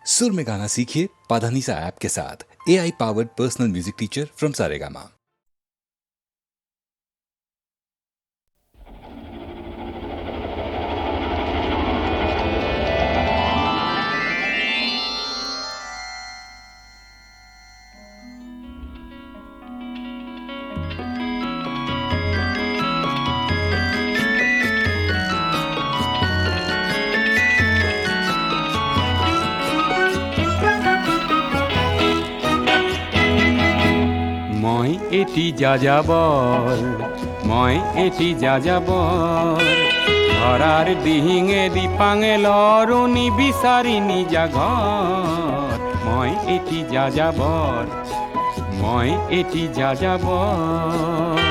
सुर में गाना सीखिए पाधानीसा ऐप के साथ। AI powered personal music teacher from Saregama. মই এটি যাযাবৰ, মই এটি যাযাবৰ, ধৰাৰ দিহিঙে দিপাঙে লৰণি বিচাৰি নিজা ঘৰ। মই এটি যাযাবৰ, মই এটি যাযাবৰ।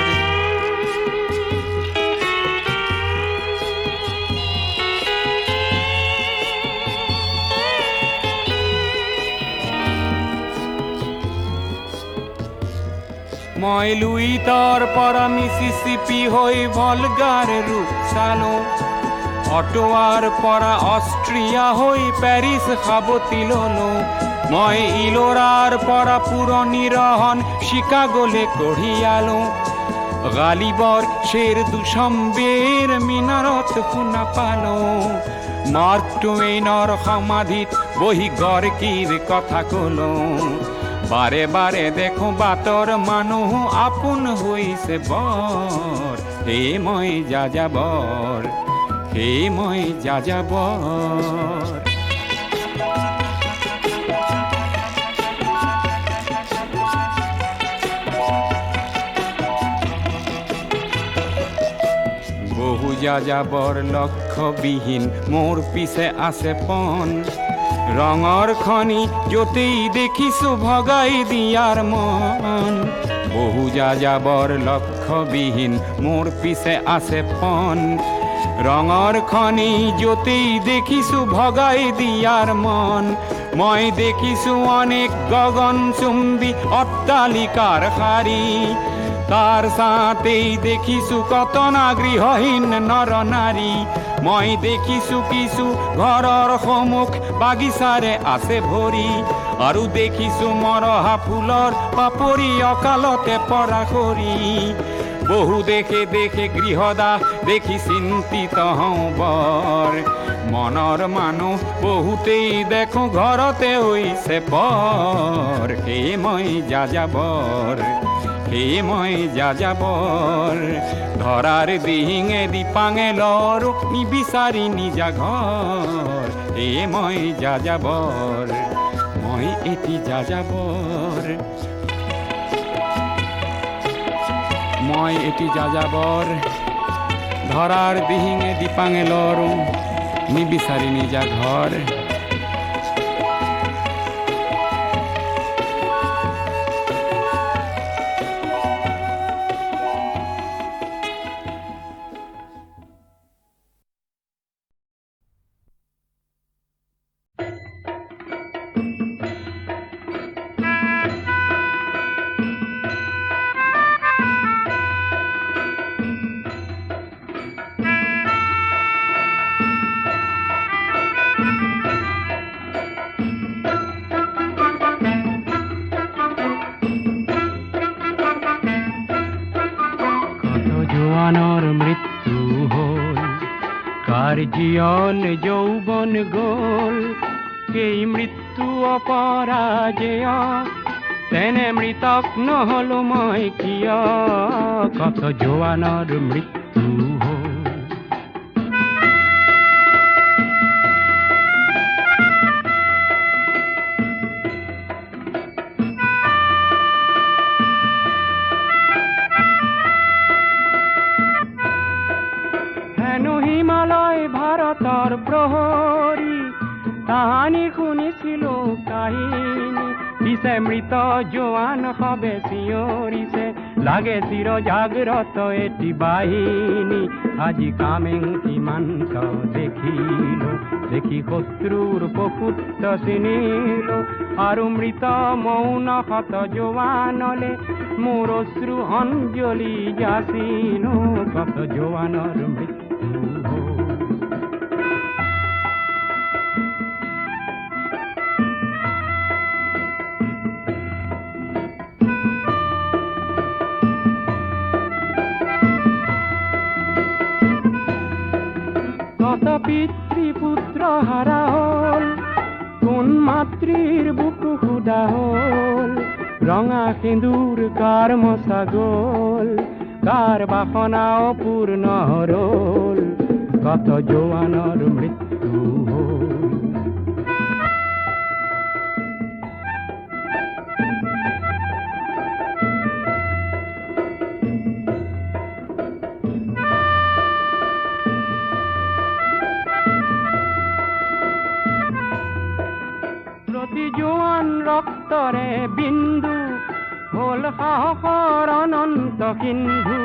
মই লুইতৰ পৰা মিছিছিপি হৈ ভলগাৰ ৰূপ চালো, অটোৱাৰ পৰা অষ্ট্ৰিয়া হৈ পেৰিছ সাৱটি ললো। মই ইলোৰাৰ পৰা পুৰণি ৰহন চিকাগোলে কঢ়িয়ালো, গালিবৰ শ্বেৰ দুচম্বেৰ মিনাৰত শুনা পালো। মাৰ্ক টুৱেইনৰ সমাধিত বহি গৰ্কিৰ কথা কলো। বাৰে বাৰে দেখো বাটৰ মানুহ আপোন হৈছে বৰ। হে মই যাযাবৰ, হে মই যাযাবৰ। বহু যাযাবৰ লক্ষ্যবিহীন মোৰ পিছে আছে পণ। ৰঙৰ খনি য'তেই দেখিছো ভগাই দিয়াৰ মন। বহু যাযাবৰ লক্ষ্যবিহীন মোৰ পিছে আছে পণ। ৰঙৰ খনি য'তেই দেখিছো ভগাই দিয়াৰ মন। মই দেখিছো অনেক গগনচুম্বী অট্টালিকাৰ শাৰী, তাৰ ছাতেই দেখিছো কতনা গৃহহীন নৰ নাৰী। মই দেখিছো কিছু ঘৰৰ সন্মুখ বাগিচাৰে আছে ভৰি, আৰু দেখিছো মৰহা ফুলৰ পাপৰি অকালতে পৰা সৰি। বহু দেখে দেখে গৃহদাহ দেখি চিন্তিত হওঁ বৰ। মনৰ মানুহ বহুতেই দেখো ঘৰতে হৈছে পৰ। হে মই যাযাবৰ, হে মই যাযাবৰ, ধৰাৰ দিহিঙে দিপাঙে লৰো নিবিচাৰি নিজা ঘৰ। হে মই যাযাবৰ, মই এটি যাযাবৰ, মই এটি যাযাবৰ, ধৰাৰ দিহিঙে দিপাঙে লৰো নিবিচাৰি নিজা ঘৰ। জোৱানৰ মৃত্যু হ'ল, কাৰ জীয়ন যৌৱন গ'ল। সেই মৃত্যু অপৰাজেয়, তেনে মৃতক নহলো মই কিয়। কত জোৱানৰ মৃত্যু হ'ল। ভাৰতৰ প্ৰহৰী তাহানি শুনিছিলো কাহিনী, পিছে মৃত জোৱান সবে চিঞৰিছে, লাগে চিৰ জাগ্ৰত এটি বাহিনী। আজি কামেং সীমান্ত দেখিলো, দেখি শত্ৰুৰ পশুত্ব চিনিলো, আৰু মৃত মৌন শত জোৱানলে মোৰ অশ্ৰু অঞ্জলি যাচিলো। কত জোৱানৰ মৃত্যু হ'ল। পিতৃপুত্ৰ হাৰা হল, কোন মাতৃৰ বুকু সুদা হল, ৰঙা সেন্দুৰ কাৰ মচা গল, কাৰ বাসনা অপূৰ্ণ ৰল, কত জোৱানৰ মৃত্যু হল। প্ৰতি জোৱান ৰক্তৰে বিন্দু হল সাহসৰ অনন্ত সিন্ধু,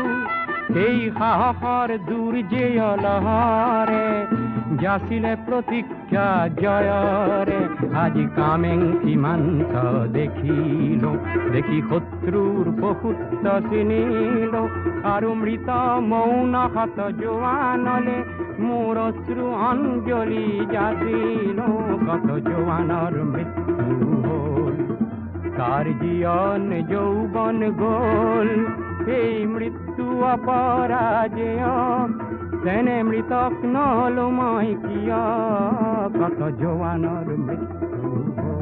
সেই সাহসৰ দুৰ্জেয় লহৰে যাচিলে প্ৰতীক্ষা জয়ৰে। আজি কামেং সীমান্ত দেখিলো, দেখি শত্ৰুৰ পশুত্ব চিনিলো, আৰু মৃত মৌন শত জোৱানলে মোৰ অশ্ৰু অঞ্জলি যাচিলো, কত জোৱানৰ মৃত্যু হল, কাৰ জীয়ন যৌৱন গল, সেই মৃত্যু অপৰাজেয়, তেনে মৃতক নহলো মই কিয়, কত জোৱানৰ মৃত্যু হল।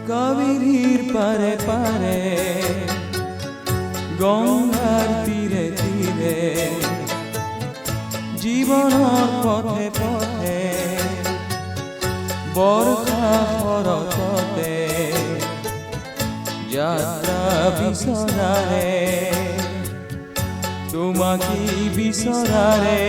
কাবেরীর পারে পারে গঙ্গার তীরে তীরে জীবনের পথে পথে বর্ষা হরতে যাত্রা বিসরারে তোমাকে বিসরারে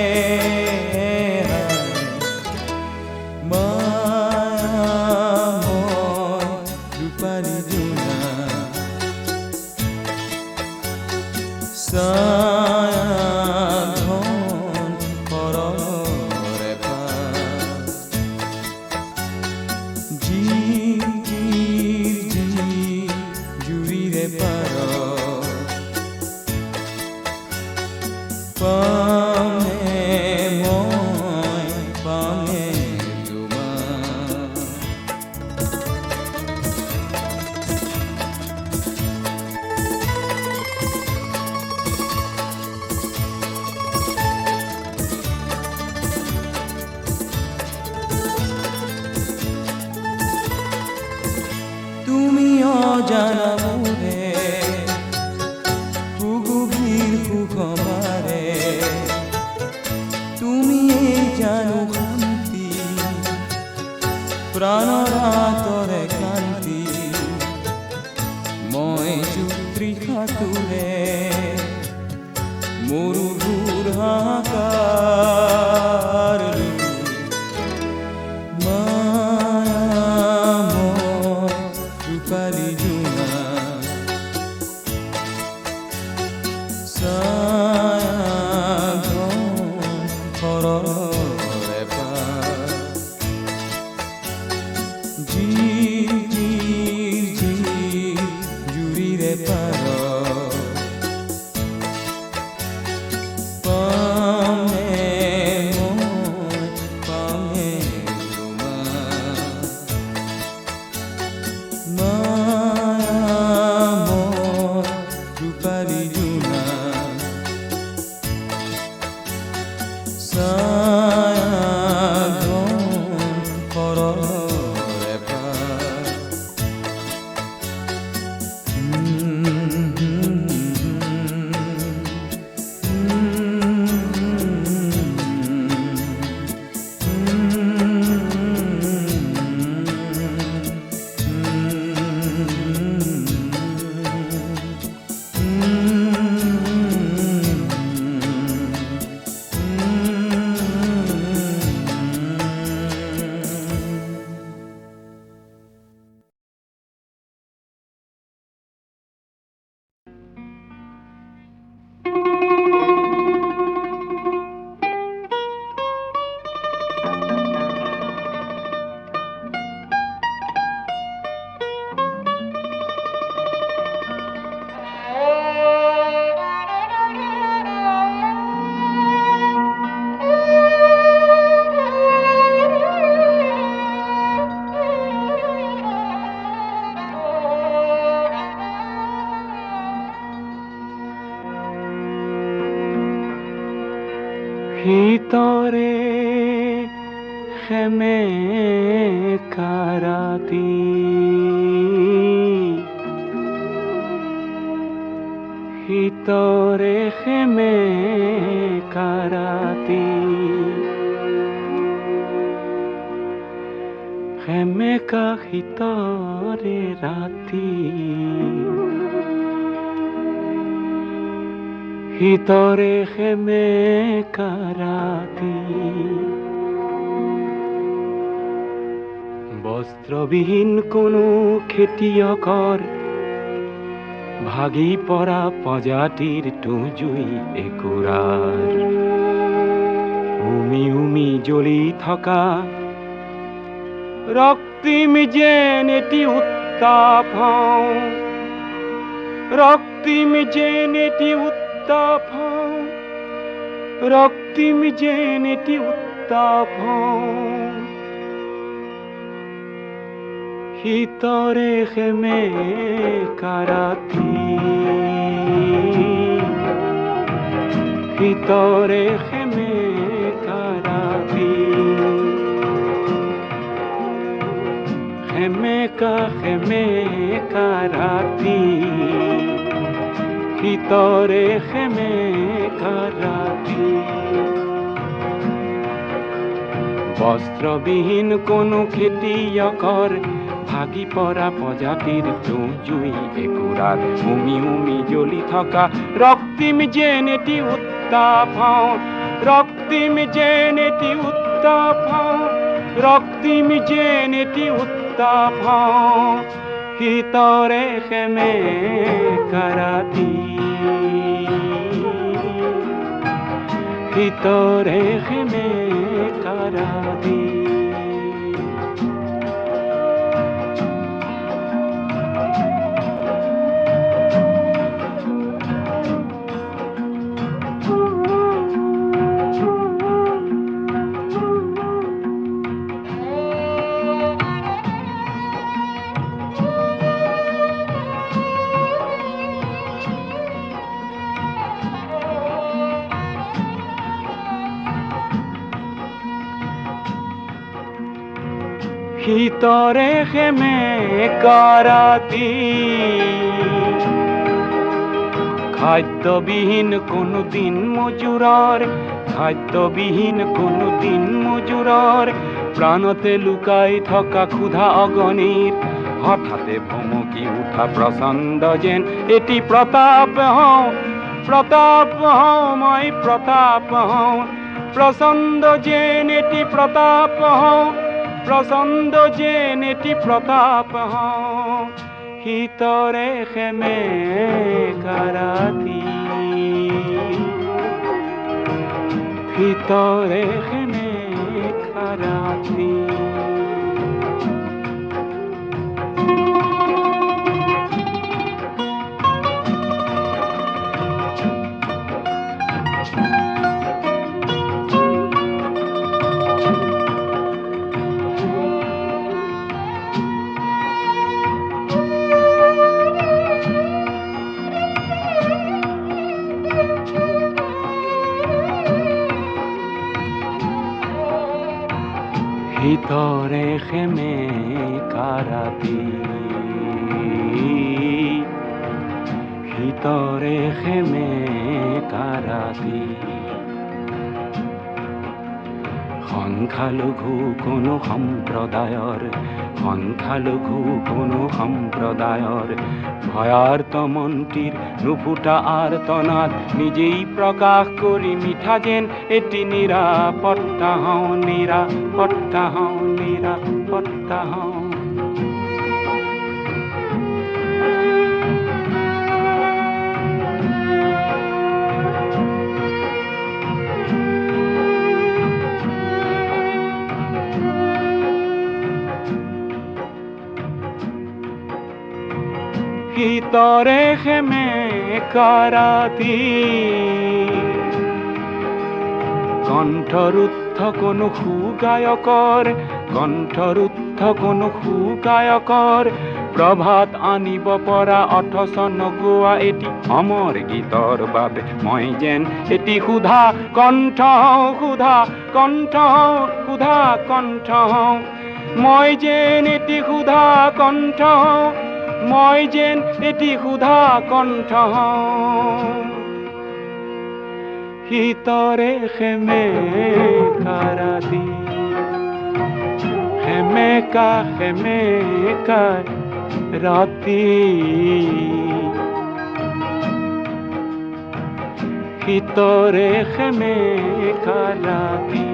জানামুরে কুগুভীর কুকমারে তুমি জানো শান্তি প্রাণরাতরে কান্তি মই যুত্রিখা তুলে মরুভূর হাহাকার রূপালী ভিতরে খেমে কারাতি ভিতরে খেমে কারাতি খেমে কা ভিতরে রাতি ভিতরে খেমে কারাতি বস্ত্রবিহীন কোনো খেতিয়কৰ ভাগি পৰা প্ৰজাতিৰ টুজুই একুৰাৰ উমি উমি জ্বলি থকা ৰক্তিম যেন এটি উত্তাপ ৰক্তিম যেন এটি উত্তাপ ৰক্তিম যেন এটি উত্তাপ ভিতৰে খেমে কাৰাতি ভিতৰে খেমে কাৰাতি খেমে কাৰাতি ভিতৰে খেমে কাৰাতি বস্ত্ৰবিহীন কোনো খেতিয়কৰ ভাগি পৰা প্ৰজাতিৰ টুজুই একুৰাৰ উমি উমি জ্বলি থকা ৰক্তিম যেন এটি উত্তাপ ৰক্তিম যেন এটি উত্তাপ ৰক্তিম যেন এটি উত্তাপ ভিতৰে খেমে কাৰাতি ভিতৰে খেমে কাৰাতি ভিতৰে খেমে কাৰাতি খাদ্যবিহীন কোনো দিন মজুৰৰ খাদ্যবিহীন কোনো দিন মজুৰৰ প্ৰাণতে লুকাই থকা ক্ষুধা অগণিৰ হঠাতে ভমকি উঠা প্ৰচণ্ড যেন এটি প্ৰতাপ মই প্ৰতাপ প্ৰচণ্ড যেন এটি প্ৰতাপ প্ৰচণ্ড যেন এটি প্ৰতাপ ভিতৰে খেমে কাৰাতি ভিতৰে খেমে কাৰাতি ভিতৰে খেমে কাৰাতি ভিতৰে খেমে কাৰাতি সংখ্যালঘু কোনো সম্প্ৰদায়ৰ সংখ্যালঘু কোনো সম্প্ৰদায়ৰ ভয়াৰ্ত মন্ত্ৰীৰ নুফুটা আৰ্তনাদ নিজেই প্ৰকাশ কৰি মিঠা যেন এটি নিৰাপত্তা নিৰাপত্তা নিৰাপত্তা ভিতৰে খেমে কাৰাতি কণ্ঠৰুদ্ধ কোনো সুগায়কৰ কণ্ঠৰুদ্ধ কোনো সুগায়কৰ প্ৰভাত আনিব পৰা অথচ নগোৱা এটি অমৰ গীতৰ বাবে মই যেন এটি সুধা কণ্ঠ সুধা কণ্ঠ সুধা কণ্ঠ মই যেন এটি সুধা কণ্ঠ মই যেন এটি সুধা কণ্ঠ শীতৰে সেমেকা ৰাতি সেমেকা সেমেকা ৰাতি শীতৰে সেমেকা ৰাতি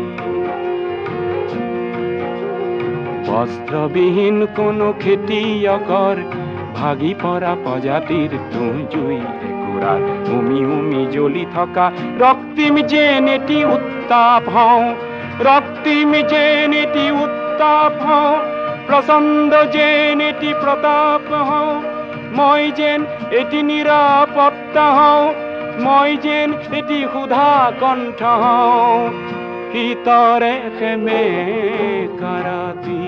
বস্ত্ৰবিহীন কোনো খেতিয়কৰ ভাগি পৰা প্ৰজাতিৰ তুঁহ জুই একুৰাত উমি উমি জ্বলি থকা ৰক্তিম যেন এটি উত্তাপ হওঁ ৰক্তিম যেন এটি উত্তাপ হওঁ প্ৰচণ্ড যেন এটি প্ৰতাপ হওঁ মই যেন এটি নিৰাপত্তা হওঁ মই যেন এটি সুধা কণ্ঠ হওঁ শীতৰে সেমেকা ৰাতি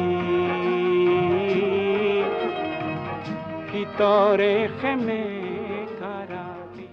শীতৰে সেমেকা ৰাতি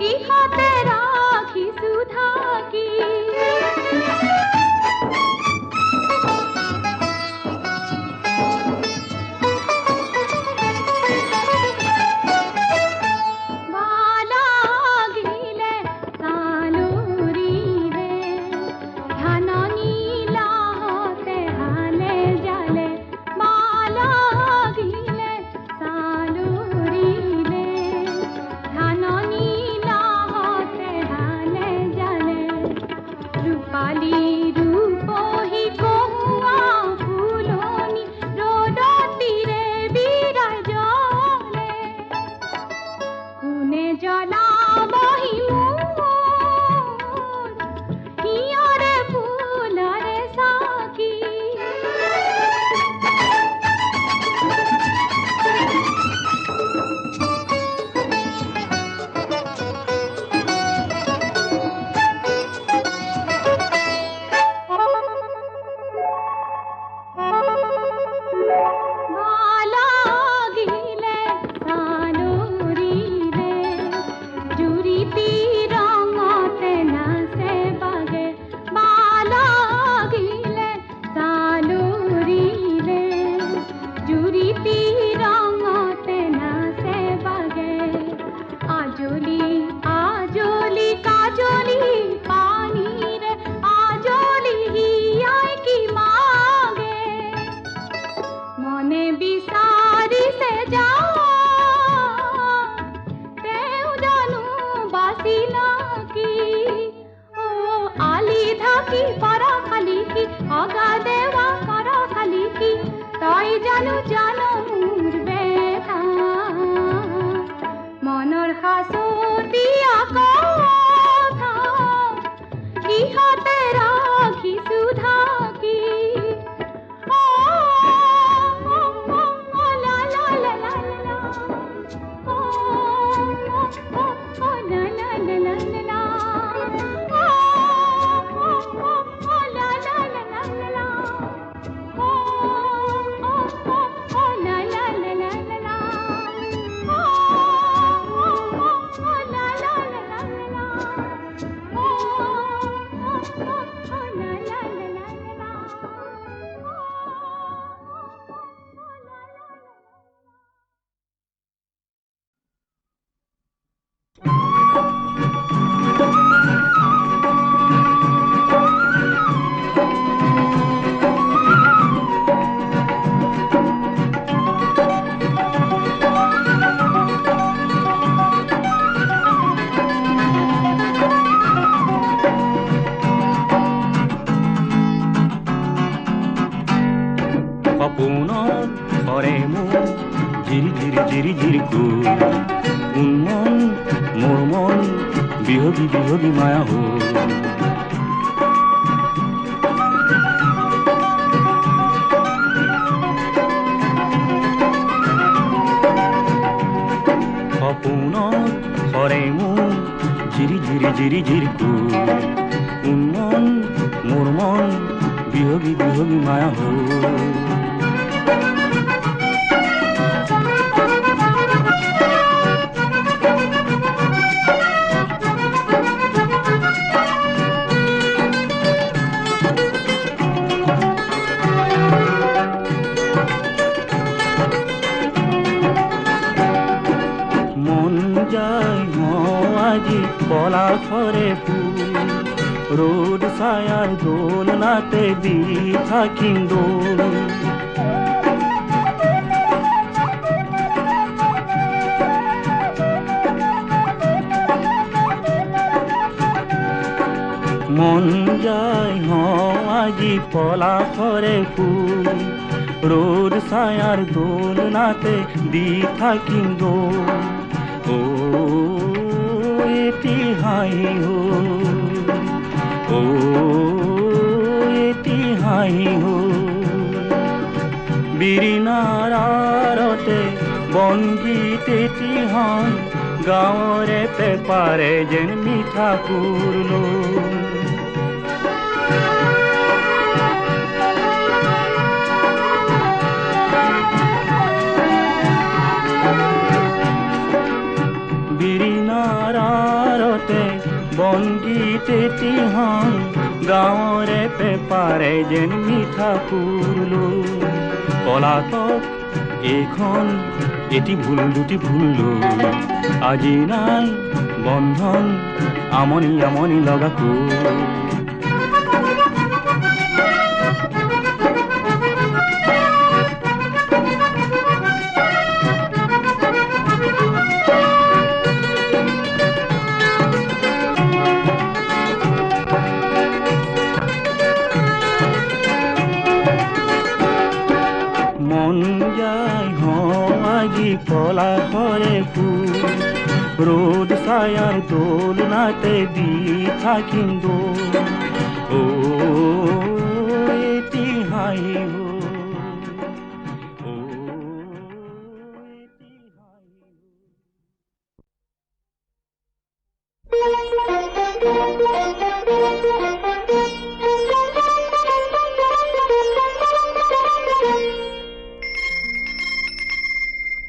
ইহাতে রাখি সুধা কি বালাগিলে সালুরিরে ধান নীলা হতে হালে জালে বালাগিলে সালুরিরে ধান নীলা হতে হালে জালে রূপালী রূপহি কহুয়া ফুলনি রোদ তীরে বিরাজলে কুনে জলা বহি হিয়রে ফুলরে সাকি বালাগিলে সালুরিরে জুরিতি রঙতে নাচে বাগে বালাগিলে সালুরিরে জুরিতি রঙতে নাচে বাগে আজলি আজলি কাজলি পানিরে আজলি হিয়ায় কি মাগে মনে বিচারি সে যা তেও জানু বাসিলা কি ও আলি ধাকি পারা খালি কি আগা দেওয়া করা খালি কি তাই জানু জানো মোর ব্যথা মনৰ হাসতিয়া কথা ইহাতে ৰাখি সুধা কি সপোনত ধৰে মোৰ ঝিৰি ঝিৰি ঝিৰি ঝিৰি কৈ উন্মন মোৰ মন বিহগী বিহগী মায়া হ'ল সপোনত ধৰে মোৰ ঝিৰি ঝিৰি ঝিৰি ঝিৰি কৈ উন্মন মোৰ মন বিহগী বিহগী মায়া হ'ল আজি পলাশরে ফুল রোদ ছায়ার দোলনাতে দি থাকিম দোল মন যায় আজি পলাশরে ফুল রোদ ছায়ার দোলনাতে দি থাকিম দোল ও এটি হাই হো ও এটি হাই হো বিৰিণাৰতে বনগীত এটি হাই গাঁৱৰে পেপাৰে যেন মিঠা কুৰলো বিৰিণাৰ মাজতে বনগীত এটিহন গাঁৱৰে পেপাৰে যেন মিঠা ফুলো পলাতক এইখন এটি ভুল দুটি ভুল আজি নাই বন্ধন আমনি আমনি লগাকো পলাশৰে ফুল রোদ ছায়ার দোলনাতে দি থাকিম দোল ও এটি হাঁহি ও এটি হাঁহি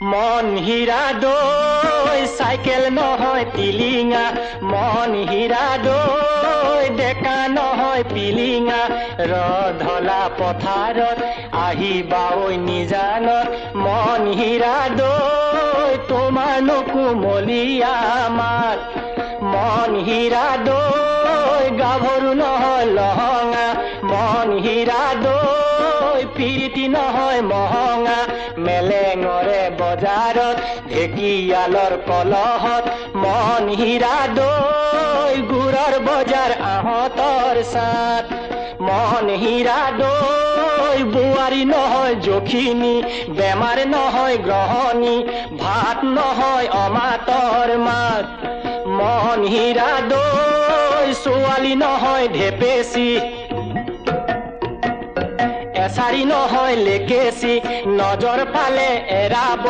মন হীৰা দৈ চাইকেল নহয় টিলিঙা মন হীৰা দৈ ডেকা নহয় পিলিঙা ৰধলা পথাৰত আহিবা ঐ নিজানত মন হীৰা দৈ তোমাৰ নকুমলীয়া মাত মন হীৰা দৈ গাভৰু নহয় লহঙা মন হীৰা দৈ পিৰিতি নহয় মহঙা মেলেঙৰে বজাৰত ঢেকিয়ালৰ কলহত মন হীৰা দৈ গুড়ৰ বজাৰ আহঁতৰ চাট মন হীৰা দৈ বোৱাৰী নহয় জখিনী বেমাৰ নহয় গ্ৰহণী ভাত নহয় অমাতৰ মাত মন হীৰা দৈ ছোৱালী নহয় ঢেপেচি এছাৰি নহয় লেকেচি নজৰ পালে এৰাব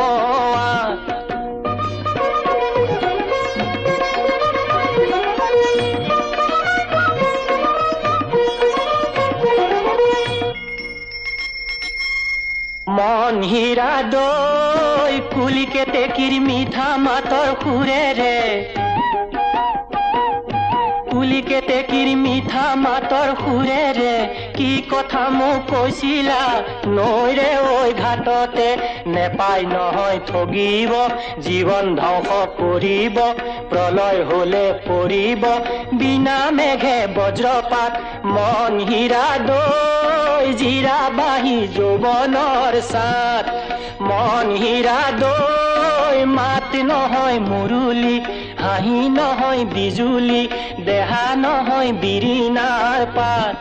মন হীৰা দৈ কুলিকে টেকিৰ মিঠা মাতৰ সুৰেৰে কুলিকে টেকিৰ মিঠা মাতৰ সুৰেৰে কি কথা মোক কৈছিলা নৈৰে ঐ ঘাটতে নেপাই নহয় ঠগিব জীৱন ধ্বংস কৰিব প্ৰলয় হলে পৰিব বিনা মেঘে বজ্ৰপাত মন হীৰা দৈ জিৰা বাহি যৌৱনৰ সাত মন হীৰা দৈ মাত নহয় মুৰুলি হাঁহি নহয় বিজুলি দেহা নহয় বিৰিণাৰ পাত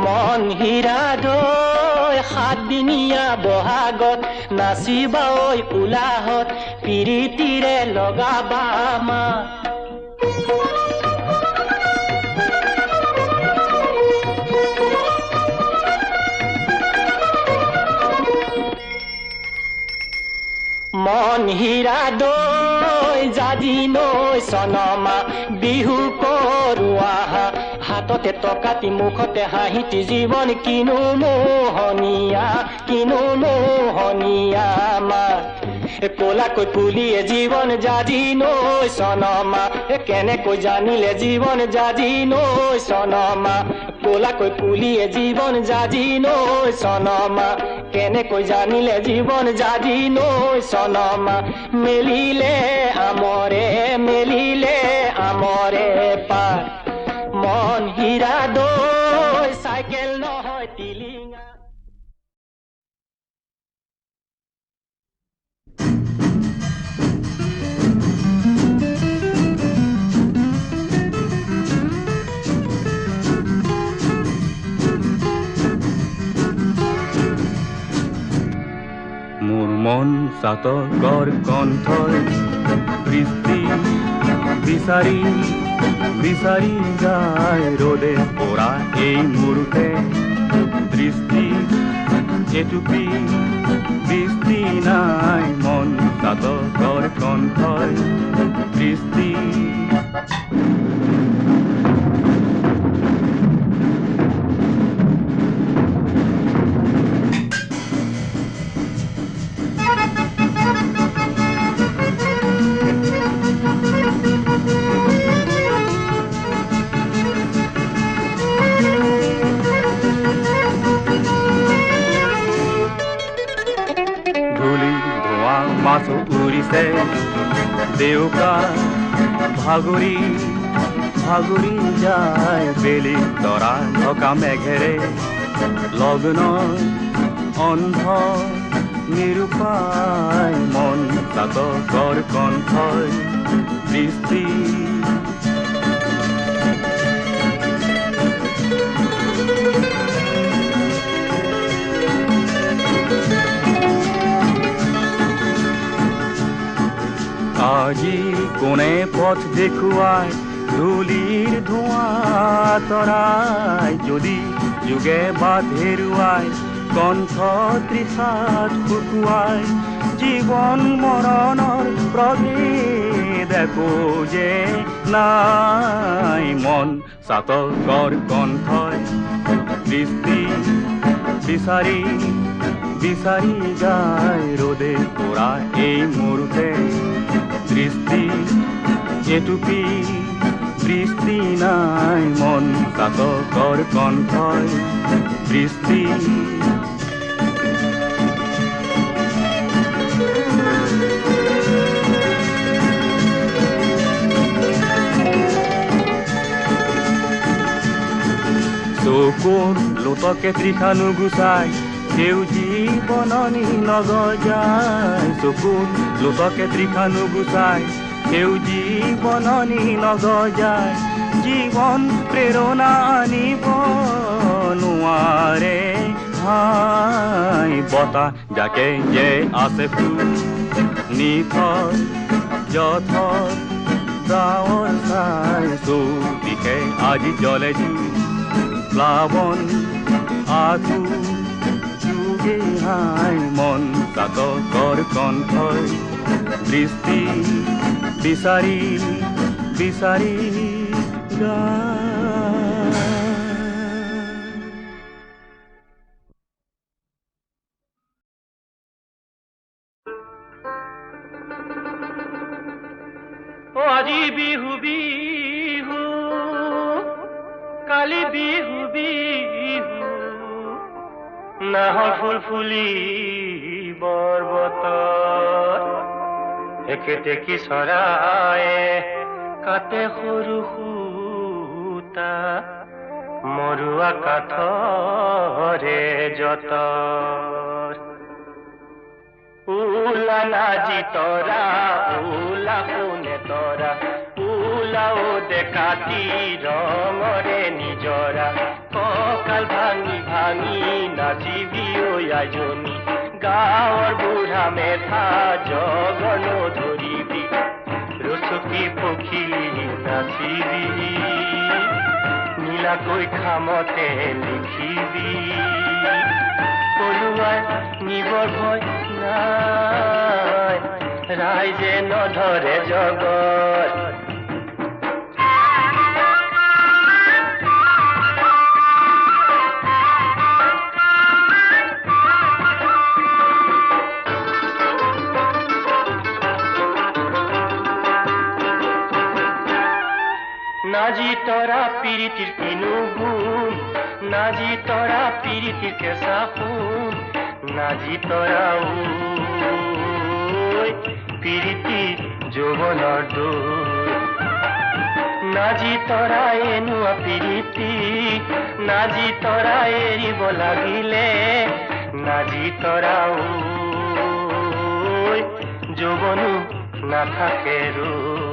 মন হীৰা দৈ সাতদিনীয়া বহাগত নাচিবা ঐ উলাহত পিৰিতিৰে লগাবা মাত মন হীৰা দৈ জাজি নৈ চনমা বিহু কৰোৱা হাততে টকাটি মুখতে হাঁহিটি জীৱন কিনো মোহনীয়া মা ক'লাকৈ পুলিয়ে জীৱন জাজি নৈ চনমা কেনেকৈ জানিলে জীৱন জাজি নৈ চনমা ক'লাকৈ পুলিয়ে জীৱন জাজি নৈ চনমা কেনেকৈ জানিলে জীৱন জাজি নৈ চনমা মেলিলে আমৰে পাত মন হীৰা দৈ চাইকেল নহয় টিলিঙা মোৰ মন চাতকৰ কণ্ঠই বৃষ্টি বিচাৰি বিচাৰি যায় ৰ'দে পৰা এই মূৰতে দৃষ্টি এটুপি বৃষ্টি নাই মন চাতকৰ কণ্ঠই বৃষ্টি দিছে দেউকা ভাগৰি ভাগৰি যায় বেলি তৰা ঢকা মেঘেৰে লগ্ন অন্ধ নিৰূপায় মন চাতকৰ কণ্ঠই দৃষ্টি আজি কোনে পথ দেখুৱাই ধূলিৰ ধোঁৱা তৰাই যদি যুগে বাট হেৰুৱাই কণ্ঠ তৃষাত শুকুৱাই জীৱন মৰণৰ প্ৰভেদ একো যে নাই মন চাতকৰ কণ্ঠই দৃষ্টি বিচাৰি বিচাৰি যায় ৰ'দে পৰা এই মোৰতে দৃষ্টি এটুপি দৃষ্টি নাই মন চাতকৰ কণ্ঠই দৃষ্টি চকুৰ লোটকে তৃষা নুগুচাই সেউজী বননি নগজায় চকুৰ লোটকে তৃষা নুগুচাই সেউজী বননি নগজায় জীৱন প্ৰেৰণা আনিব নোৱাৰে হাই বতাহ যাকে যে আছে ফুল নিথৰ যথৰ ডাৱৰ চাই চৌদিশে আজি জ্বলে জুই প্লাৱন আঁঠু যুগে হাই মন চাতকৰ কণ্ঠই দৃষ্টি বিচাৰি বিচাৰি আজি বিহু বিহু কালি বিহু বিহু নাহৰ ফুল ফুলি বৰবতৰ একেটেকি চৰায়ে কাটে সৰু সূতা মৰুৱা কাঠৰে যতৰ উলা নাজি তৰা উলা কোনে তৰা উলাও দেখাতি ৰঙৰে নিজৰা কঁকাল ভাঙি ভাঙি নাচিবি ঐ আইজনী গাঁৱৰ বুঢ়া মেথা জগন ধৰিবি ৰচকী পক্ষী নাচিবি নীলাকৈ খামতে লিখিবি পলুৱাই নিবৰ ভয় নাই ৰাইজে নধৰে জগত নাজি তৰা পিৰিতিৰ কিনো গুণ নাজি তৰা পিৰিতিৰ কেঁচা সোণ নাজি তৰা পিৰিতি যৌৱনৰ দোষ নাজি তৰা এনুৱা পিৰিতি নাজি তৰা এৰিব লাগিলে নাজি তৰা যৌৱনো নাথাকে ৰৈ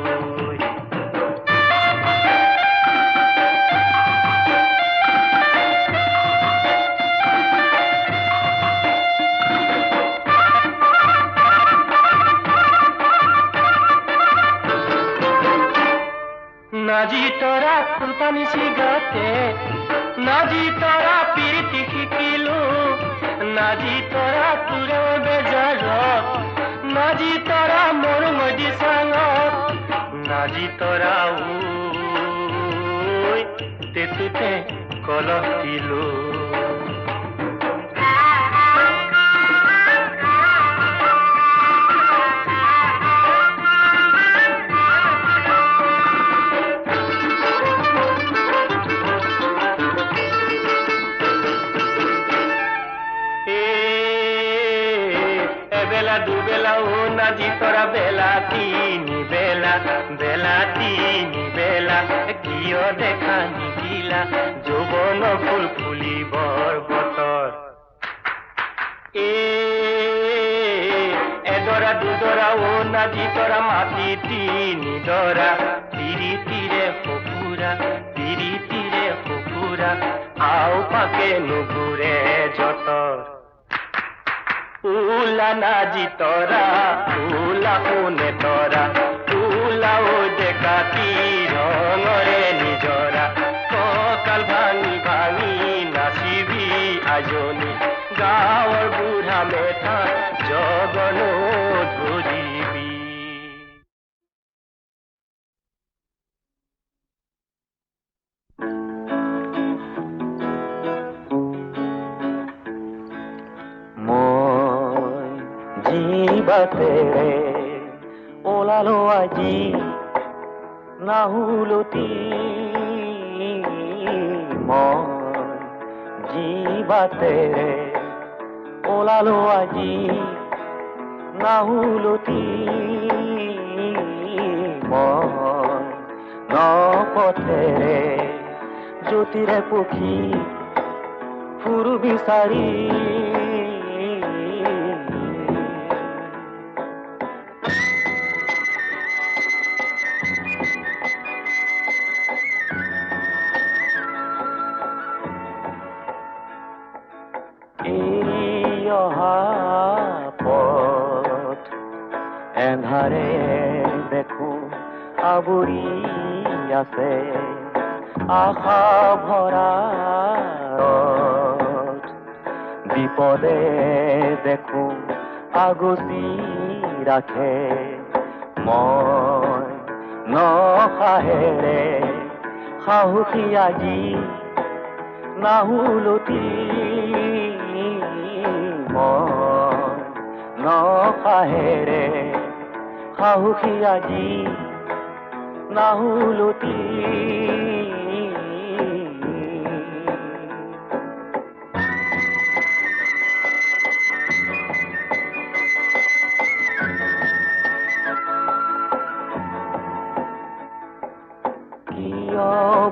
নাজি তৰা ফুলপানী চিগাতে নাজি তৰা পিৰিতি শিকিলো নাজি তৰা তোৰে বেজাৰত নাজি তৰা মোৰ মদি চাঙত নাজি তৰা তেতুতে কলহ দিলো দুবেলা ও নাজি তৰা বেলা তিনি বেলা বেলা তিনি বেলা কিয় দেখা নিদিলা যৌৱন ফুল ফুলিবৰ বতৰ এডৰা দুডৰা ও নাজি তৰা মাটি তিনি ডৰা পিৰিতিৰে সপুৰা আও পাকে নুঘূৰে যতৰ উলা নাজি তৰা উলা কোনে তৰা উলা ও ডেকাতি ৰঙৰে নিজৰা কঁকাল ভাঙি ভাঙি নাচিবি আজনী গাঁৱৰ বুঢ়া মেথা জগন ধৰিবি বাতেৰে ওলালো আজি নাহুলতি মই জীৱাতেৰে ওলালো আজি নাহুলতি মই নপথেৰে জ্যোতিৰে পক্ষী ফুৰু বিচাৰি এন্ধাৰে দেখো আৱৰি আছে আশা ভৰা বিপদে দেখো আগচি ৰাখে মই নসাহেৰে সাহসী আজি নাহুলতি মই নসাহেৰে সাহসী আজি নাহুলতি কিয়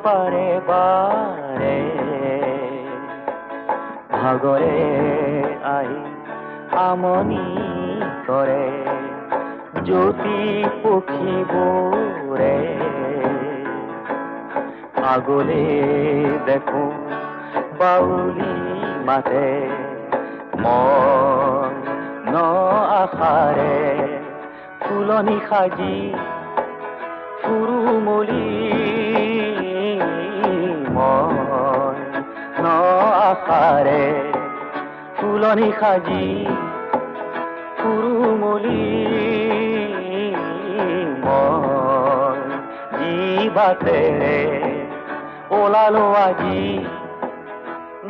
বাৰে বাৰে ভাগৰে আহি আমনি কৰে জ্যোতি পক্ষীবোৰে আগলে দেখো বাউলি মাতে মন ন আশাৰে ফুলনি সাজি ফুৰুমলি মন ন আশাৰে ফুলনি সাজি ফুৰুমলি মই জীৱাতেৰে ওলালো আজি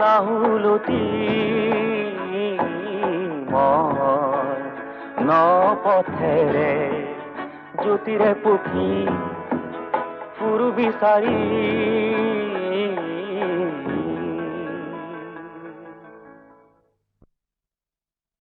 নাহুলতি মই নপথেৰে জ্যোতিৰে পক্ষী ফুৰু বিচাৰি